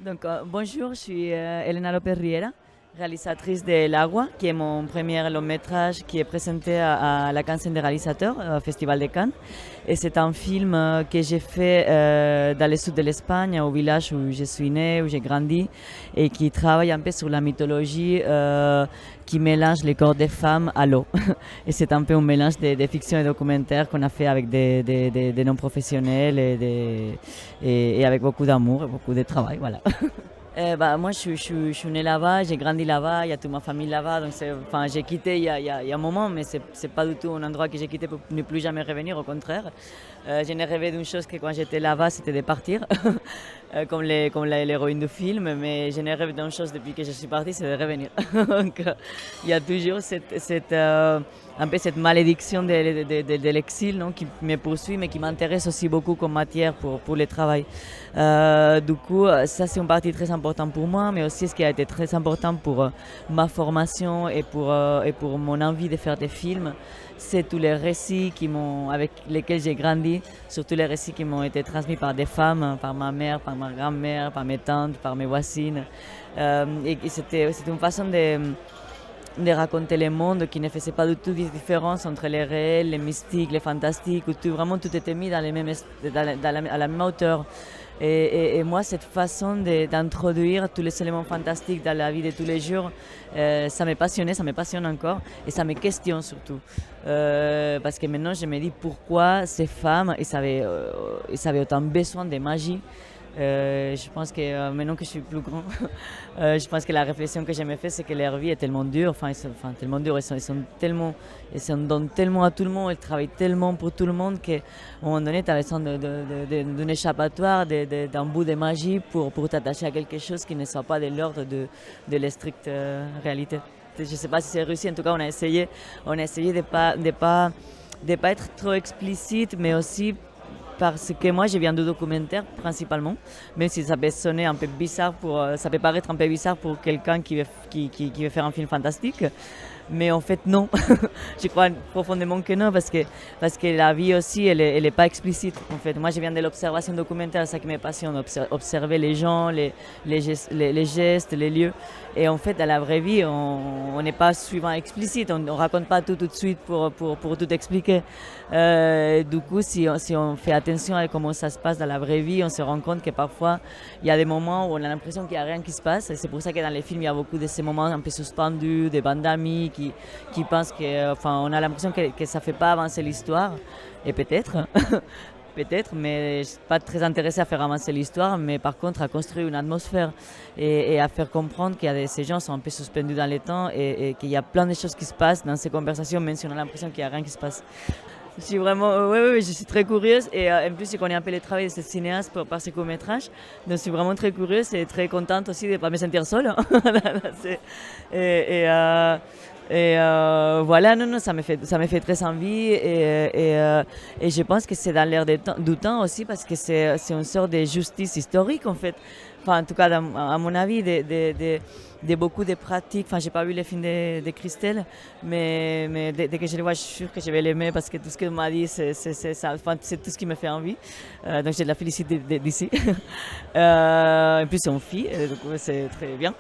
Bonjour, je suis Elena Lopez Riera, réalisatrice de L'Agua, qui est mon premier long métrage qui est présenté à la Cannes des réalisateurs, au Festival de Cannes. Et c'est un film que j'ai fait dans le sud de l'Espagne, au village où je suis née, où j'ai grandi, et qui travaille un peu sur la mythologie qui mélange les corps des femmes à l'eau. Et c'est un peu un mélange de fiction et documentaire qu'on a fait avec des non-professionnels et avec beaucoup d'amour et beaucoup de travail. Voilà. Moi, je suis née là-bas, j'ai grandi là-bas, il y a toute ma famille là-bas. Donc enfin, j'ai quitté il y a un moment, mais c'est pas du tout un endroit que j'ai quitté pour ne plus jamais revenir, au contraire. Je n'ai rêvé d'une chose que quand j'étais là-bas, c'était de partir, comme l'héroïne du film, mais je n'ai rêvé d'une chose depuis que je suis partie, c'est de revenir. Donc, il y a toujours un peu cette malédiction de l'exil, non, qui me poursuit, mais qui m'intéresse aussi beaucoup comme matière pour le travail. Du coup, ça c'est une partie très importante pour moi, mais aussi ce qui a été très important pour ma formation et pour mon envie de faire des films, c'est tous les récits avec lesquels j'ai grandi, surtout les récits qui m'ont été transmis par des femmes, par ma mère, par ma grand-mère, par mes tantes, par mes voisines. C'était une façon de raconter le monde qui ne faisait pas du tout de différence entre les réels, les mystiques, les fantastiques, où vraiment tout était mis dans à la même hauteur. Et moi, cette façon d'introduire tous les éléments fantastiques dans la vie de tous les jours, ça me passionnait, ça me passionne encore, et ça me questionne surtout. Parce que maintenant, je me dis pourquoi ces femmes, ils avaient autant besoin de magie. Je pense que maintenant que je suis plus grand, je pense que la réflexion que j'ai me fait, c'est que leur vie est tellement dure, tellement dure, ils s'en donnent tellement à tout le monde, ils travaillent tellement pour tout le monde qu'à un moment donné, tu as besoin d'un échappatoire, d'un bout de magie pour t'attacher à quelque chose qui ne soit pas de l'ordre de la stricte réalité. Je ne sais pas si c'est réussi, en tout cas on a essayé de pas être trop explicite, mais aussi parce que moi je viens de documentaire principalement, même si ça peut sonner un peu bizarre ça peut paraître un peu bizarre pour quelqu'un qui veut faire un film fantastique. Mais en fait, non. Je crois profondément que non, parce que la vie aussi, elle est pas explicite. En fait, moi, je viens de l'observation documentaire, c'est ça qui me passionne, observer les gens, les gestes, les lieux. Et en fait, dans la vraie vie, on n'est pas souvent explicite, on raconte pas tout de suite pour tout expliquer. Du coup, si on fait attention à comment ça se passe dans la vraie vie, on se rend compte que parfois, il y a des moments où on a l'impression qu'il n'y a rien qui se passe. Et c'est pour ça que dans les films, il y a beaucoup de ces moments un peu suspendus, des bandes d'amis qui pensent que, enfin, on a l'impression que ça ne fait pas avancer l'histoire. Et peut-être, peut-être, mais je ne suis pas très intéressée à faire avancer l'histoire, mais par contre à construire une atmosphère et à faire comprendre qu'il y a ces gens qui sont un peu suspendus dans le temps et qu'il y a plein de choses qui se passent dans ces conversations, même si on a l'impression qu'il n'y a rien qui se passe. Je suis vraiment, oui, je suis très curieuse et en plus je connais un peu le travail de cette cinéaste par ses courts-métrages, donc je suis vraiment très curieuse et très contente aussi de ne pas me sentir seule. et, et, euh, voilà, non, ça me fait très envie et je pense que c'est dans l'air du temps aussi parce que c'est une sorte de justice historique en fait. Enfin, en tout cas, à mon avis, de beaucoup de pratiques. Enfin, j'ai pas vu les films de Christelle, mais dès que je les vois, je suis sûre que je vais l'aimer parce que tout ce qu'elle m'a dit, c'est tout ce qui me fait envie. Donc, je la félicite d'ici. En plus, c'est une fille, donc c'est très bien.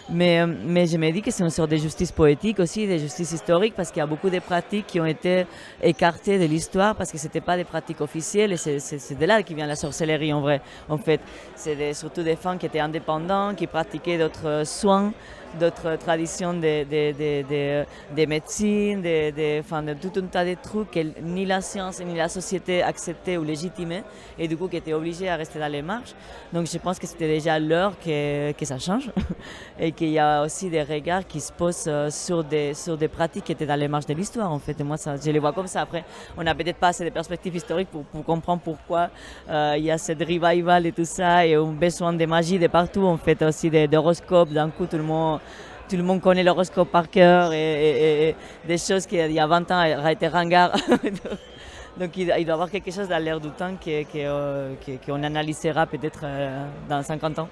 Mais je me dis que c'est une sorte de justice poétique aussi, de justice historique, parce qu'il y a beaucoup de pratiques qui ont été écartées de l'histoire parce que ce n'étaient pas des pratiques officielles. Et c'est de là que vient la sorcellerie en vrai. En fait, c'est surtout des femmes qui étaient indépendantes, qui pratiquaient d'autres soins, d'autres traditions de médecine, de tout un tas de trucs que ni la science ni la société acceptaient ou légitimaient, et du coup qui étaient obligées à rester dans les marges. Donc je pense que c'était déjà l'heure que ça change et qu'il y a aussi des regards qui se posent sur des pratiques qui étaient dans les marges de l'histoire en fait. Et moi, ça, je les vois comme ça. Après, on n'a peut-être pas assez de perspectives historiques pour comprendre pourquoi il y a cette revival et tout ça, et un besoin de magie de partout en fait, aussi d'horoscopes. D'un coup, tout le monde connaît l'horoscope par cœur et des choses qui il y a 20 ans auraient été ringards. Donc il doit y avoir quelque chose dans l'air du temps qu'on analysera peut-être dans 50 ans.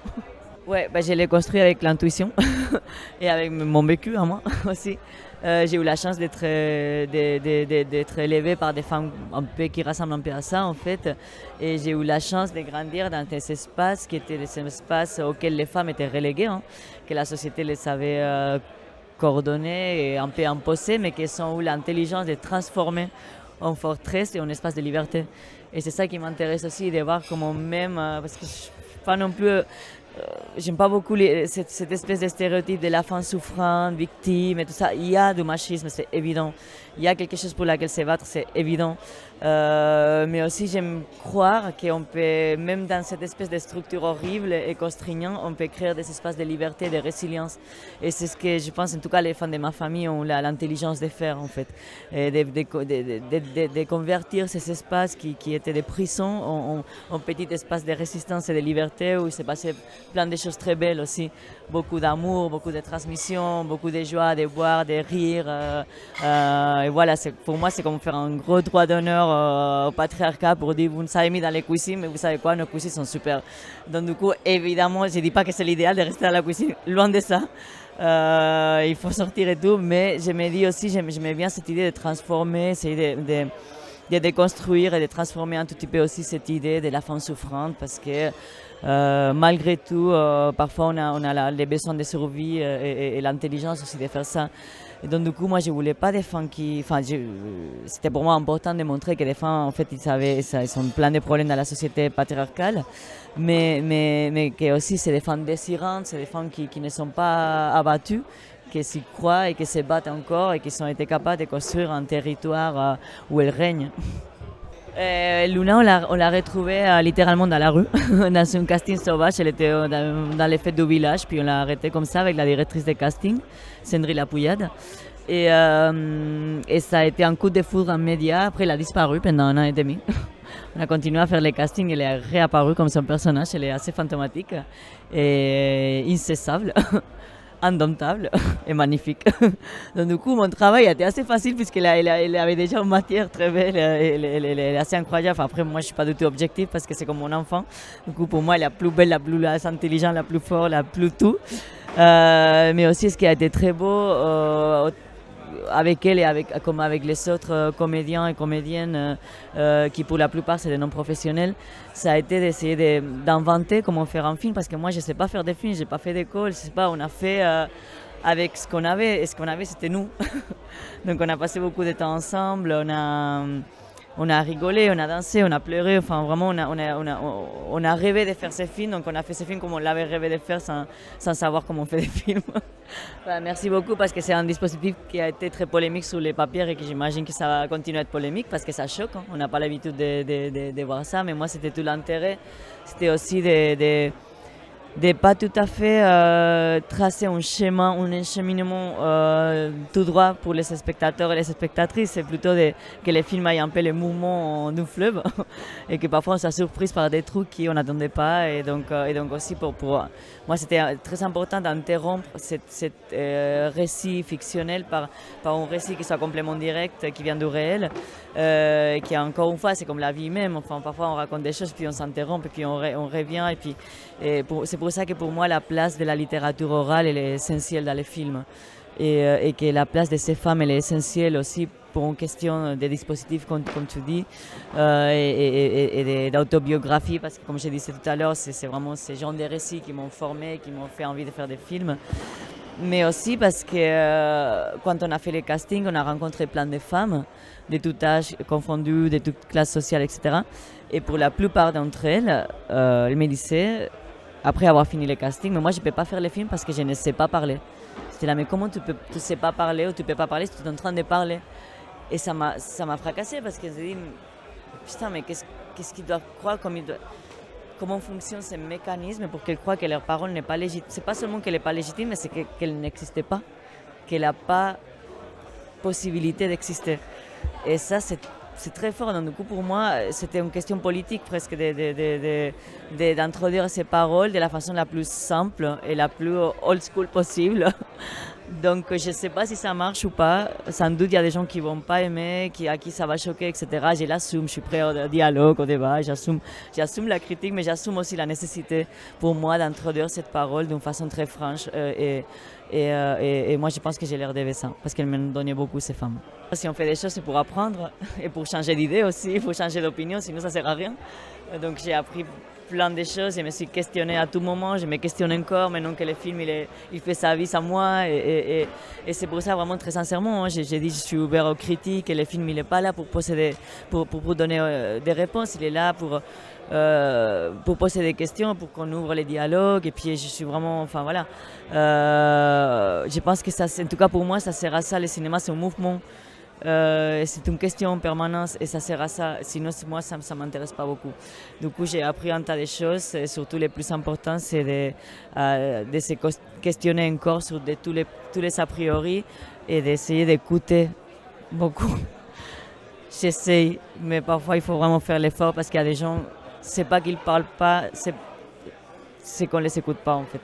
Ouais, bah, je l'ai construit avec l'intuition et avec mon vécu à moi aussi. J'ai eu la chance d'être élevée par des femmes un peu, qui ressemblent un peu à ça en fait. Et j'ai eu la chance de grandir dans ces espaces qui étaient des espaces auxquels les femmes étaient reléguées, hein, que la société les avait coordonnées et un peu imposées, mais qui sont où l'intelligence de transformer en forteresse et en espace de liberté. Et c'est ça qui m'intéresse aussi, de voir comment même, parce que je suis pas non plus j'aime pas beaucoup cette espèce de stéréotype de la femme souffrante, victime et tout ça. Il y a du machisme, c'est évident. Il y a quelque chose pour laquelle se battre, c'est évident. Mais aussi, j'aime croire qu'on peut, même dans cette espèce de structure horrible et contraignante, on peut créer des espaces de liberté, de résilience. Et c'est ce que je pense, en tout cas, les femmes de ma famille ont l'intelligence de faire, en fait. Et de convertir ces espaces qui étaient des prisons en petits espaces de résistance et de liberté où il s'est passé plein de choses très belles aussi. Beaucoup d'amour, beaucoup de transmission, beaucoup de joie, de boire, de rire. Et voilà, pour moi, c'est comme faire un gros droit d'honneur au patriarcat pour dire vous nous avez mis dans les cuisines, mais vous savez quoi, nos cuisines sont super. Donc du coup, évidemment, je ne dis pas que c'est l'idéal de rester dans la cuisine, loin de ça. Il faut sortir et tout, mais je me dis aussi, j'aimais bien cette idée de transformer, essayer de déconstruire et de transformer un tout petit peu aussi cette idée de la femme souffrante parce que malgré tout, parfois on a les besoins de survie et l'intelligence aussi de faire ça. Et donc du coup, moi, je voulais pas des femmes qui... Enfin, c'était pour moi important de montrer que les femmes, en fait, ils ont plein de problèmes dans la société patriarcale, mais que aussi c'est des femmes désirantes, c'est des femmes qui ne sont pas abattues, qui s'y croient et qui se battent encore et qui ont été capables de construire un territoire où elles règnent. Luna, on l'a retrouvée littéralement dans la rue, dans un casting sauvage. Elle était dans les fêtes du village, puis on l'a arrêtée comme ça avec la directrice de casting, Sandrine Lapouillade. Et ça a été un coup de foudre en média. Après, elle a disparu pendant 1 an et demi. On a continué à faire les castings, elle est réapparue comme son personnage. Elle est assez fantomatique et insaisissable. Indomptable et magnifique. Donc du coup, mon travail a été assez facile puisqu'elle avait déjà une matière très belle, elle est assez incroyable. Enfin, après, moi, je ne suis pas du tout objective parce que c'est comme mon enfant. Du coup, pour moi, elle est la plus belle, la plus intelligente, la plus forte, la plus tout. Mais aussi, ce qui a été très beau avec elle et comme avec les autres comédiens et comédiennes qui pour la plupart c'est des non-professionnels, ça a été d'essayer d'inventer comment faire un film parce que moi je ne sais pas faire des films, je n'ai pas fait d'école, je sais pas, on a fait avec ce qu'on avait et ce qu'on avait c'était nous. Donc on a passé beaucoup de temps ensemble, on a rigolé, on a dansé, on a pleuré, enfin vraiment on a rêvé de faire ces films, donc on a fait ces films comme on l'avait rêvé de faire sans savoir comment on fait des films. Voilà, merci beaucoup parce que c'est un dispositif qui a été très polémique sur les papiers et que j'imagine que ça va continuer à être polémique parce que ça choque, hein. On n'a pas l'habitude de voir ça, mais moi c'était tout l'intérêt, c'était aussi de pas tout à fait tracer un schéma, un cheminement tout droit pour les spectateurs et les spectatrices. C'est plutôt que les films aillent un peu le mouvement du fleuve et que parfois on soit surprise par des trucs qu'on n'attendait pas. Et donc aussi pour moi c'était très important d'interrompre cet récit fictionnel par un récit qui soit complément direct, qui vient du réel, qui encore une fois c'est comme la vie même. Enfin, parfois on raconte des choses puis on s'interrompt et puis on revient et puis c'est pour ça que pour moi la place de la littérature orale elle est essentielle dans les films et que la place de ces femmes elle est essentielle aussi pour une question de dispositifs comme tu dis et d'autobiographie parce que comme je disais tout à l'heure c'est vraiment ces genres de récits qui m'ont formé, qui m'ont fait envie de faire des films. Mais aussi parce que quand on a fait les castings, on a rencontré plein de femmes de tout âge confondu, de toute classe sociale, etc. Et pour la plupart d'entre elles, elles me disaient, après avoir fini les castings, mais moi je ne peux pas faire les films parce que je ne sais pas parler. J'étais là, mais comment tu ne sais pas parler ou tu ne peux pas parler si tu es en train de parler? Et ça m'a fracassé parce que je me dis, putain, mais qu'est-ce qu'ils doivent croire comment fonctionnent ces mécanismes pour qu'elles croient que leur parole n'est pas légitime. C'est pas seulement qu'elle n'est pas légitime, mais c'est qu'elle n'existe pas, qu'elle n'a pas possibilité d'exister. Et ça, c'est très fort. Donc, du coup, pour moi, c'était une question politique presque d'introduire ces paroles de la façon la plus simple et la plus old school possible. Donc je ne sais pas si ça marche ou pas. Sans doute, il y a des gens qui ne vont pas aimer, à qui ça va choquer, etc. Je l'assume, je suis prêt au dialogue, au débat, j'assume la critique, mais j'assume aussi la nécessité pour moi d'introduire cette parole d'une façon très franche. Et moi, je pense que j'ai l'air de ça, parce qu'elles m'ont donné beaucoup, ces femmes. Si on fait des choses, c'est pour apprendre et pour changer d'idée aussi, pour changer d'opinion, sinon ça ne sert à rien. Donc j'ai appris plein de choses, je me suis questionnée à tout moment, je me questionne encore maintenant que le film il fait sa vie sans moi et c'est pour ça vraiment très sincèrement, hein, j'ai dit je suis ouvert aux critiques et le film il n'est pas là pour poser pour donner des réponses, il est là pour poser des questions, pour qu'on ouvre les dialogues et puis je suis vraiment, enfin voilà, je pense que ça, en tout cas pour moi ça sert à ça, le cinéma c'est un mouvement. C'est une question en permanence et ça sert à ça. Sinon, moi, ça ne m'intéresse pas beaucoup. Du coup, j'ai appris un tas de choses et surtout les plus importantes, c'est de se questionner encore sur tous les a priori et d'essayer d'écouter beaucoup. J'essaye, mais parfois, il faut vraiment faire l'effort parce qu'il y a des gens, c'est pas qu'ils ne parlent pas, c'est qu'on ne les écoute pas en fait.